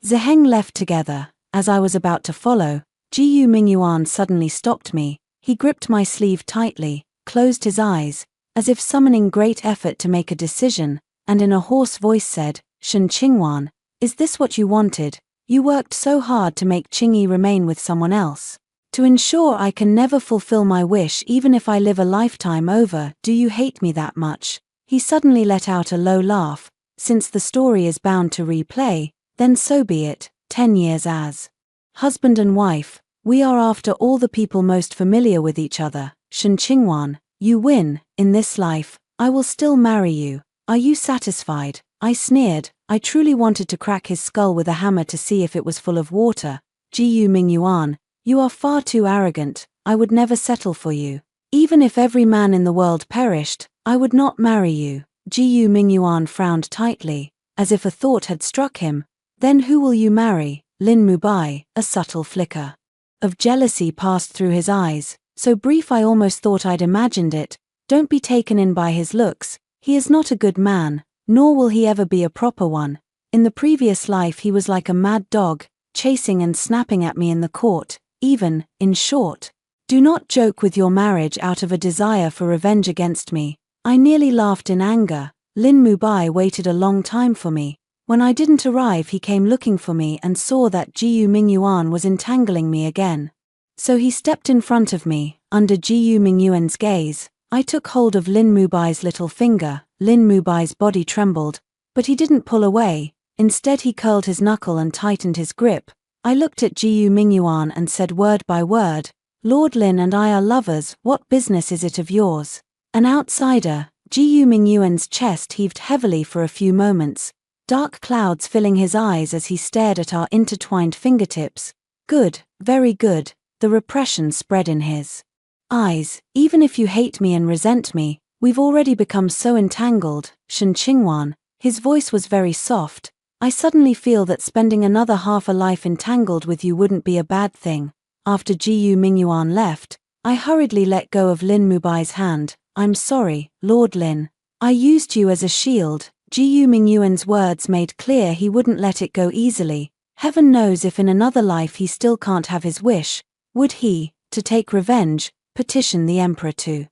Ziheng left together. As I was about to follow, Jiyu Mingyuan suddenly stopped me. He gripped my sleeve tightly, closed his eyes, as if summoning great effort to make a decision, and in a hoarse voice said, "Shen Qingwan, is this what you wanted? You worked so hard to make Qingyi remain with someone else. To ensure I can never fulfill my wish even if I live a lifetime over. Do you hate me that much?" He suddenly let out a low laugh. "Since the story is bound to replay, then so be it. 10 years as husband and wife, we are after all the people most familiar with each other. Shen Qingwan, you win. In this life, I will still marry you. Are you satisfied?" I sneered. I truly wanted to crack his skull with a hammer to see if it was full of water. "Jiyu Mingyuan, you are far too arrogant. I would never settle for you. Even if every man in the world perished, I would not marry you." Jiyu Mingyuan frowned tightly, as if a thought had struck him. "Then who will you marry?" Lin Mubai. A subtle flicker of jealousy passed through his eyes, so brief I almost thought I'd imagined it. "Don't be taken in by his looks. He is not a good man, nor will he ever be a proper one. In the previous life he was like a mad dog, chasing and snapping at me in the court. Even, in short, do not joke with your marriage out of a desire for revenge against me." I nearly laughed in anger. Lin Mubai waited a long time for me. When I didn't arrive he came looking for me and saw that Jiyu Mingyuan was entangling me again. So he stepped in front of me. Under Jiyu Mingyuan's gaze, I took hold of Lin Mubai's little finger. Lin Mubai's body trembled, but he didn't pull away. Instead he curled his knuckle and tightened his grip. I looked at Jiyu Mingyuan and said word by word, "Lord Lin and I are lovers. What business is it of yours?" An outsider. Jiyu Mingyuan's chest heaved heavily for a few moments, dark clouds filling his eyes as he stared at our intertwined fingertips. "Good, very good." The repression spread in his eyes, even if you hate me and resent me, we've already become so entangled, Shen Qingwan. His voice was very soft. I suddenly feel that spending another half a life entangled with you wouldn't be a bad thing. After Jiyu Mingyuan left, I hurriedly let go of Lin Mubai's hand. I'm sorry, Lord Lin. I used you as a shield. Jiyu Mingyuan's words made clear he wouldn't let it go easily. Heaven knows if in another life he still can't have his wish. Would he, to take revenge, petition the emperor to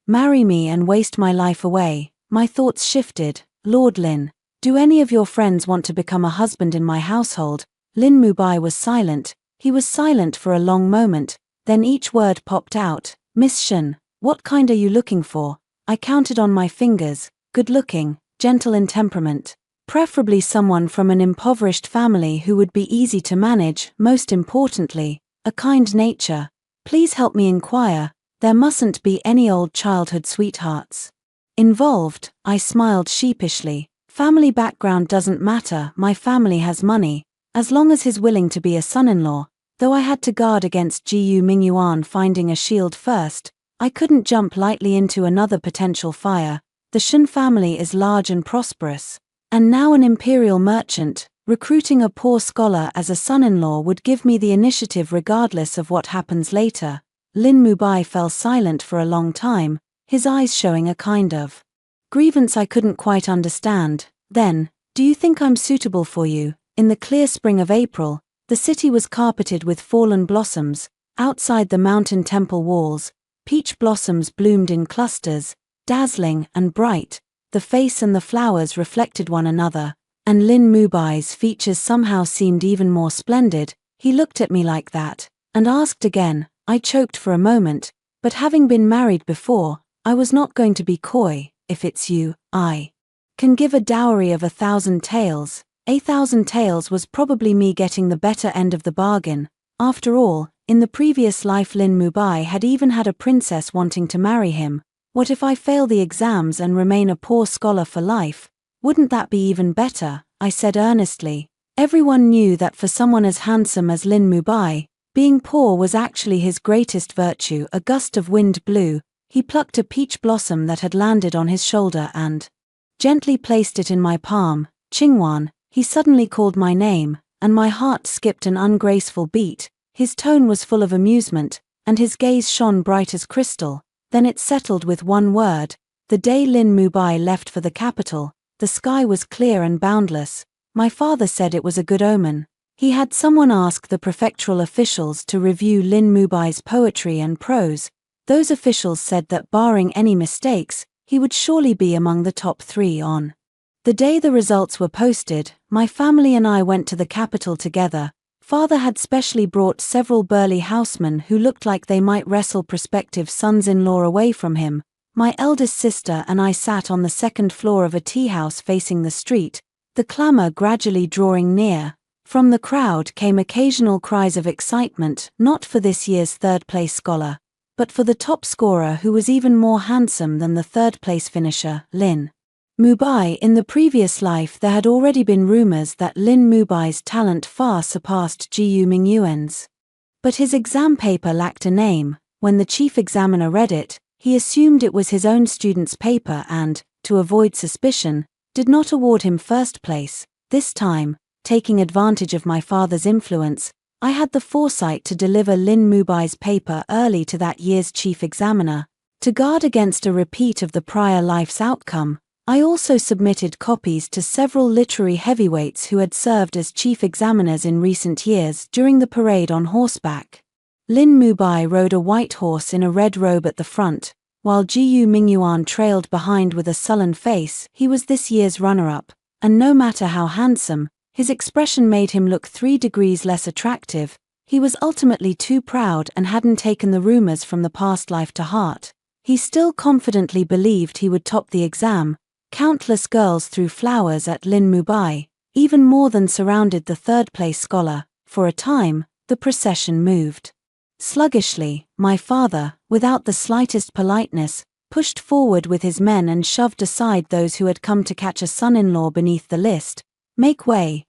marry me and waste my life away? My thoughts shifted. Lord Lin, do any of your friends want to become a husband in my household? Lin Mubai was silent. He was silent for a long moment, then each word popped out. Miss Shen, what kind are you looking for? I counted on my fingers. Good-looking, gentle in temperament. Preferably someone from an impoverished family who would be easy to manage, most importantly, a kind nature. Please help me inquire. There mustn't be any old childhood sweethearts involved. I smiled sheepishly. Family background doesn't matter, my family has money, as long as he's willing to be a son-in-law. Though I had to guard against Jiyu Mingyuan finding a shield first, I couldn't jump lightly into another potential fire. The Shen family is large and prosperous, and now an imperial merchant. Recruiting a poor scholar as a son-in-law would give me the initiative regardless of what happens later. Lin Mubai fell silent for a long time, his eyes showing a kind of grievance I couldn't quite understand. Then, do you think I'm suitable for you? In the clear spring of April, the city was carpeted with fallen blossoms. Outside the mountain temple walls, peach blossoms bloomed in clusters, dazzling and bright. The face and the flowers reflected one another, and Lin Mubai's features somehow seemed even more splendid. He looked at me like that, and asked again. I choked for a moment, but having been married before, I was not going to be coy. If it's you, I can give a dowry of 1,000 taels. 1,000 taels was probably me getting the better end of the bargain. After all, in the previous life Lin Mubai had even had a princess wanting to marry him. What if I fail the exams and remain a poor scholar for life? Wouldn't that be even better? I said earnestly. Everyone knew that for someone as handsome as Lin Mubai, being poor was actually his greatest virtue. A gust of wind blew. He plucked a peach blossom that had landed on his shoulder and gently placed it in my palm. Qingwan, he suddenly called my name, and my heart skipped an ungraceful beat. His tone was full of amusement, and his gaze shone bright as crystal. Then it settled with one word. The day Lin Mubai left for the capital, the sky was clear and boundless. My father said it was a good omen. He had someone ask the prefectural officials to review Lin Mubai's poetry and prose. Those officials said that barring any mistakes, he would surely be among the top 3 on. The day the results were posted, my family and I went to the capital together. Father had specially brought several burly housemen who looked like they might wrestle prospective sons-in-law away from him. My eldest sister and I sat on the second floor of a tea house facing the street, the clamor gradually drawing near. From the crowd came occasional cries of excitement, not for this year's third-place scholar, but for the top scorer who was even more handsome than the third-place finisher, Lin Mubai. In the previous life there had already been rumors that Lin Mubai's talent far surpassed Jiyu Mingyuan's. But his exam paper lacked a name. When the chief examiner read it, he assumed it was his own student's paper and, to avoid suspicion, did not award him first place. This time, taking advantage of my father's influence, I had the foresight to deliver Lin Mubai's paper early to that year's chief examiner. To guard against a repeat of the prior life's outcome, I also submitted copies to several literary heavyweights who had served as chief examiners in recent years during the parade on horseback. Lin Mubai rode a white horse in a red robe at the front, while Jiyu Mingyuan trailed behind with a sullen face. He was this year's runner-up, and no matter how handsome, his expression made him look 3 degrees less attractive. He was ultimately too proud and hadn't taken the rumors from the past life to heart. He still confidently believed he would top the exam. Countless girls threw flowers at Lin Mubai, even more than surrounded the third-place scholar. For a time, the procession moved sluggishly. My father, without the slightest politeness, pushed forward with his men and shoved aside those who had come to catch a son-in-law beneath the list. Make way,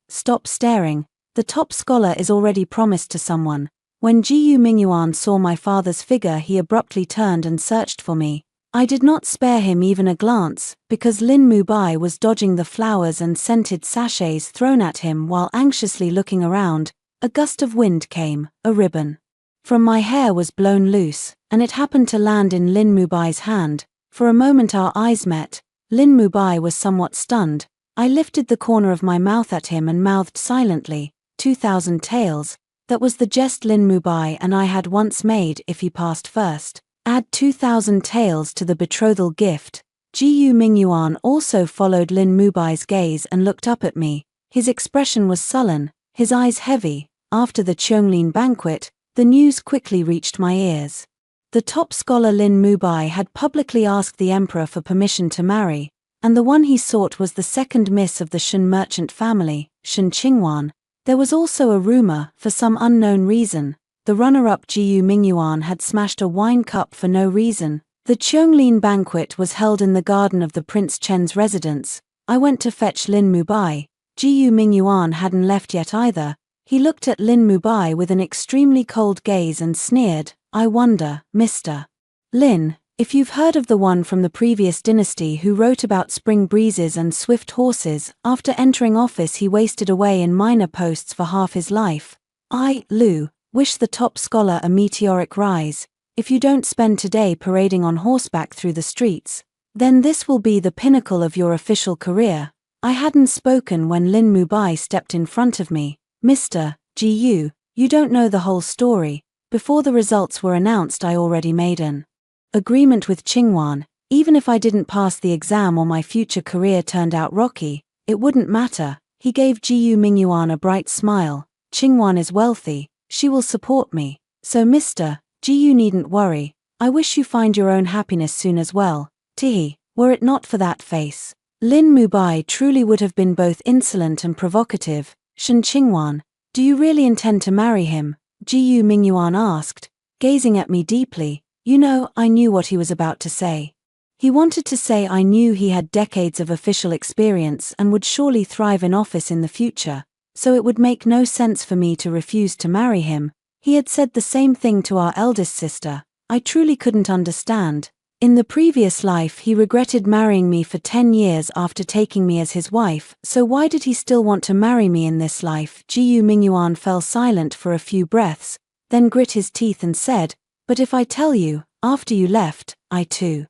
stop staring. The top scholar is already promised to someone. When Jiyu Mingyuan saw my father's figure, he abruptly turned and searched for me. I did not spare him even a glance, because Lin Mubai was dodging the flowers and scented sachets thrown at him while anxiously looking around. A gust of wind came, a ribbon from my hair was blown loose, and it happened to land in Lin Mubai's hand. For a moment our eyes met. Lin Mubai was somewhat stunned. I lifted the corner of my mouth at him and mouthed silently, 2,000 taels. That was the jest Lin Mubai and I had once made. If he passed first, add 2,000 taels to the betrothal gift. Jiyu Mingyuan also followed Lin Mubai's gaze and looked up at me. His expression was sullen, his eyes heavy. After the Cheonglin banquet, the news quickly reached my ears. The top scholar Lin Mubai had publicly asked the emperor for permission to marry, and the one he sought was the second miss of the Shen merchant family, Shen Qingwan. There was also a rumor, for some unknown reason, the runner-up Jiyu Mingyuan had smashed a wine cup for no reason. The Cheonglin banquet was held in the garden of the Prince Chen's residence. I went to fetch Lin Mubai. Jiyu Mingyuan hadn't left yet either. He looked at Lin Mubai with an extremely cold gaze and sneered, "I wonder, Mr. Lin, if you've heard of the one from the previous dynasty who wrote about spring breezes and swift horses. After entering office he wasted away in minor posts for half his life. I, Lu, wish the top scholar a meteoric rise. If you don't spend today parading on horseback through the streets, then this will be the pinnacle of your official career." I hadn't spoken when Lin Mubai stepped in front of me. "Mr. Jiyu, you don't know the whole story. Before the results were announced I already made an agreement with Qingwan. Even if I didn't pass the exam or my future career turned out rocky, it wouldn't matter." He gave Jiyu Mingyuan a bright smile. "Qingwan is wealthy, she will support me. So Mr. Jiyu needn't worry. I wish you find your own happiness soon as well." Tihi, were it not for that face, Lin Mubai truly would have been both insolent and provocative. "Shen Qingwan, do you really intend to marry him?" Jiyu Mingyuan asked, gazing at me deeply. You know, I knew what he was about to say. He wanted to say I knew he had decades of official experience and would surely thrive in office in the future, so it would make no sense for me to refuse to marry him. He had said the same thing to our eldest sister. I truly couldn't understand. In the previous life he regretted marrying me for 10 years after taking me as his wife, so why did he still want to marry me in this life? Jiyu Mingyuan fell silent for a few breaths, then grit his teeth and said, "But if I tell you, after you left, I too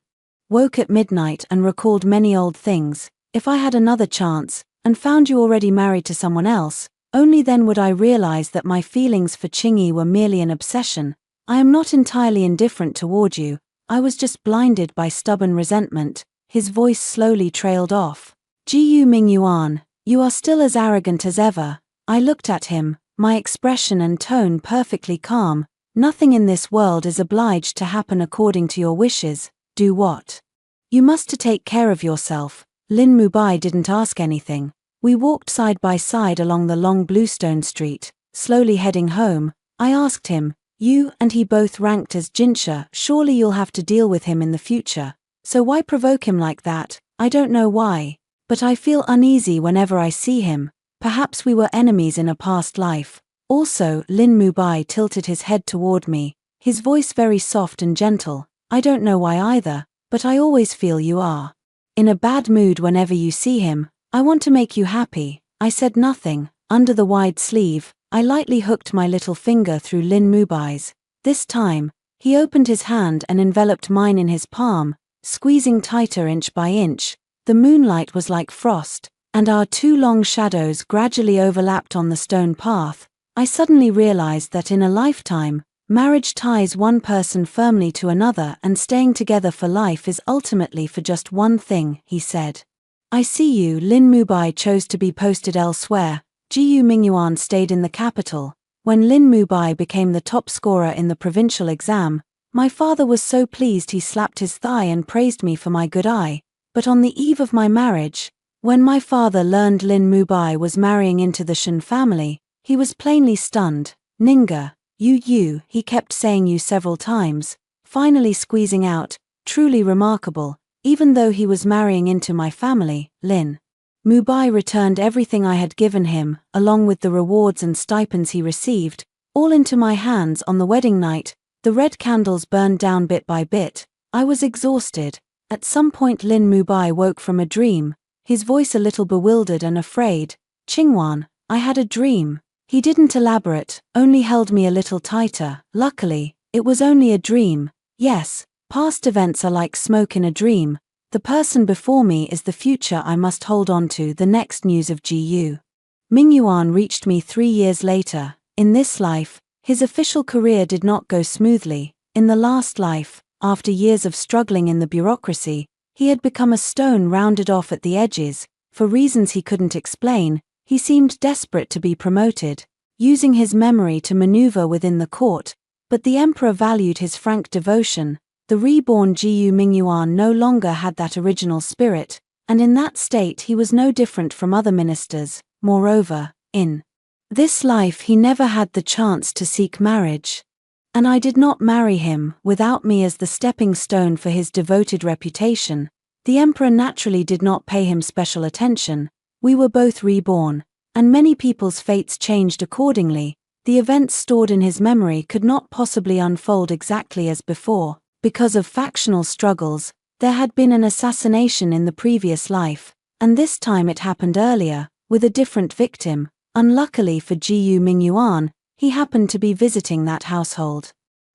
woke at midnight and recalled many old things. If I had another chance, and found you already married to someone else, only then would I realize that my feelings for Qingyi were merely an obsession. I am not entirely indifferent toward you. I was just blinded by stubborn resentment." His voice slowly trailed off. "Jiyu Mingyuan, you are still as arrogant as ever." I looked at him, my expression and tone perfectly calm. "Nothing in this world is obliged to happen according to your wishes. Do what you must to take care of yourself." Lin Mubai didn't ask anything. We walked side by side along the long bluestone street, slowly heading home. I asked him, "You and he both ranked as Jinsha, surely you'll have to deal with him in the future. So why provoke him like that?" "I don't know why, but I feel uneasy whenever I see him. Perhaps we were enemies in a past life." Also, Lin Mubai tilted his head toward me, his voice very soft and gentle. "I don't know why either, but I always feel you are in a bad mood whenever you see him. I want to make you happy." I said nothing. Under the wide sleeve, I lightly hooked my little finger through Lin Mubai's. This time, he opened his hand and enveloped mine in his palm, squeezing tighter inch by inch. The moonlight was like frost, and our two long shadows gradually overlapped on the stone path. I suddenly realized that in a lifetime, marriage ties one person firmly to another, and staying together for life is ultimately for just one thing, he said. "I see you." Lin Mubai chose to be posted elsewhere. Jiyu Mingyuan stayed in the capital. When Lin Mubai became the top scorer in the provincial exam, my father was so pleased he slapped his thigh and praised me for my good eye. But on the eve of my marriage, when my father learned Lin Mubai was marrying into the Shen family, he was plainly stunned. "Ninga, you," he kept saying you several times, finally squeezing out, "Truly remarkable." Even though he was marrying into my family, Lin Mubai returned everything I had given him, along with the rewards and stipends he received. all into my hands on the wedding night. The red candles burned down bit by bit. I was exhausted. At some point Lin Mubai woke from a dream, his voice a little bewildered and afraid. "Qingwan, I had a dream." He didn't elaborate, only held me a little tighter. Luckily, it was only a dream. Yes, past events are like smoke in a dream. The person before me is the future I must hold on to. The next news of Gu Mingyuan reached me 3 years later. In this life, his official career did not go smoothly. In the last life, after years of struggling in the bureaucracy, he had become a stone rounded off at the edges. For reasons he couldn't explain, he seemed desperate to be promoted, using his memory to maneuver within the court, but the emperor valued his frank devotion. The reborn Gu Mingyuan no longer had that original spirit, and in that state he was no different from other ministers. Moreover, in this life he never had the chance to seek marriage. And I did not marry him. Without me as the stepping stone for his devoted reputation, the emperor naturally did not pay him special attention. We were both reborn, and many people's fates changed accordingly. The events stored in his memory could not possibly unfold exactly as before. Because of factional struggles, there had been an assassination in the previous life, and this time it happened earlier, with a different victim. Unluckily for Gu Mingyuan, he happened to be visiting that household.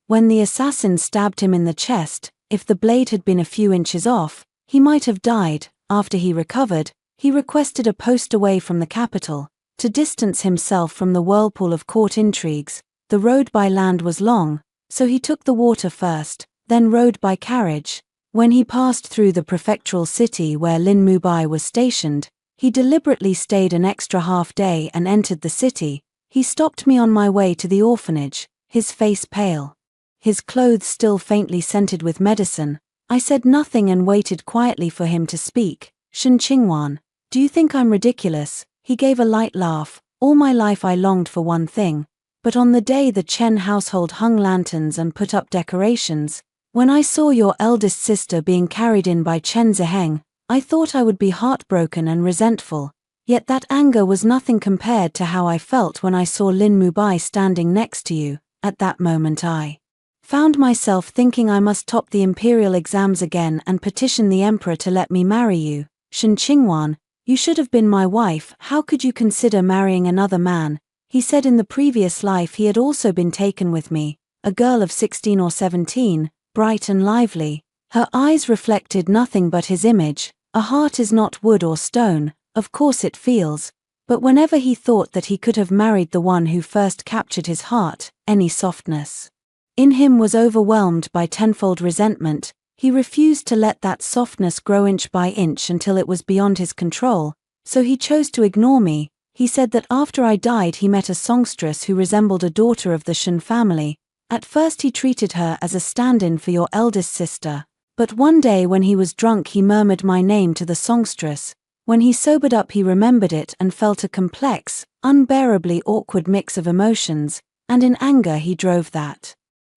When the assassin stabbed him in the chest, if the blade had been a few inches off, he might have died. After he recovered, he requested a post away from the capital, to distance himself from the whirlpool of court intrigues. The road by land was long, so he took the water first, then rode by carriage. When he passed through the prefectural city where Lin Mubai was stationed, he deliberately stayed an extra half day and entered the city. He stopped me on my way to the orphanage, his face pale, his clothes still faintly scented with medicine. I said nothing and waited quietly for him to speak. "Shen Qingwan, do you think I'm ridiculous?" He gave a light laugh. "All my life I longed for one thing, but on the day the Chen household hung lanterns and put up decorations, when I saw your eldest sister being carried in by Chen Ziheng, I thought I would be heartbroken and resentful. Yet that anger was nothing compared to how I felt when I saw Lin Mubai standing next to you. At that moment I found myself thinking I must top the imperial exams again and petition the emperor to let me marry you. Shen Qingwan, you should have been my wife. How could you consider marrying another man?" He said in the previous life he had also been taken with me, a girl of 16 or 17, bright and lively. Her eyes reflected nothing but his image. A heart is not wood or stone, of course it feels, but whenever he thought that he could have married the one who first captured his heart, any softness in him was overwhelmed by tenfold resentment. He refused to let that softness grow inch by inch until it was beyond his control, so he chose to ignore me. He said that after I died he met a songstress who resembled a daughter of the Shen family. At first he treated her as a stand-in for your eldest sister, but one day when he was drunk he murmured my name to the songstress. When he sobered up he remembered it and felt a complex, unbearably awkward mix of emotions, and in anger he drove that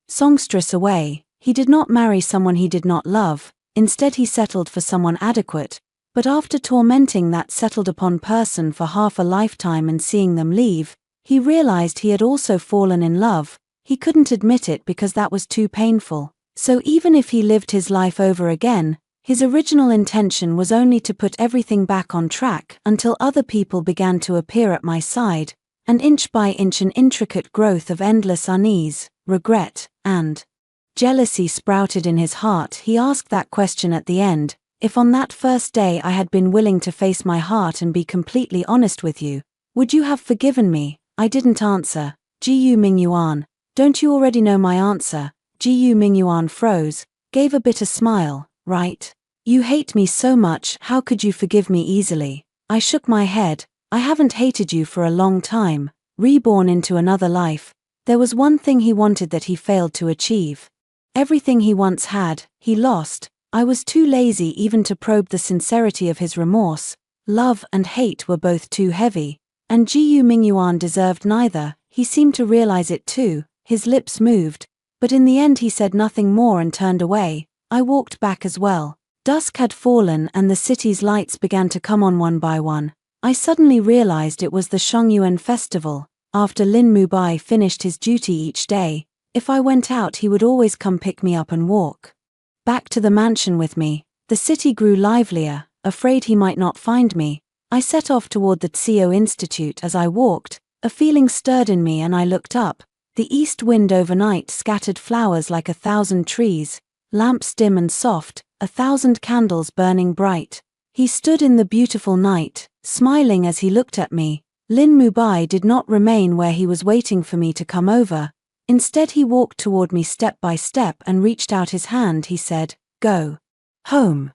songstress away. He did not marry someone he did not love, instead he settled for someone adequate, but after tormenting that settled-upon person for half a lifetime and seeing them leave, he realized he had also fallen in love. He couldn't admit it because that was too painful. So even if he lived his life over again, his original intention was only to put everything back on track until other people began to appear at my side, and inch by inch an intricate growth of endless unease, regret, and jealousy sprouted in his heart. He asked that question at the end, if on that first day I had been willing to face my heart and be completely honest with you, would you have forgiven me? I didn't answer. Gu Mingyuan, don't you already know my answer? Gu Mingyuan froze, gave a bitter smile. Right? You hate me so much, how could you forgive me easily? I shook my head. I haven't hated you for a long time. Reborn into another life, there was one thing he wanted that he failed to achieve. Everything he once had, he lost. I was too lazy even to probe the sincerity of his remorse. Love and hate were both too heavy, and Gu Mingyuan deserved neither. He seemed to realize it too. His lips moved, but in the end he said nothing more and turned away. I walked back as well. Dusk had fallen and the city's lights began to come on one by one. I suddenly realized it was the Shongyuan festival. After Lin Mubai finished his duty each day, if I went out he would always come pick me up and walk back to the mansion with me. The city grew livelier. Afraid he might not find me, I set off toward the Tseo Institute. As I walked, a feeling stirred in me and I looked up. The east wind overnight scattered flowers like 1,000 trees, lamps dim and soft, 1,000 candles burning bright. He stood in the beautiful night, smiling as he looked at me. Lin Mubai did not remain where he was waiting for me to come over. Instead he walked toward me step by step and reached out his hand. He said, "Go home."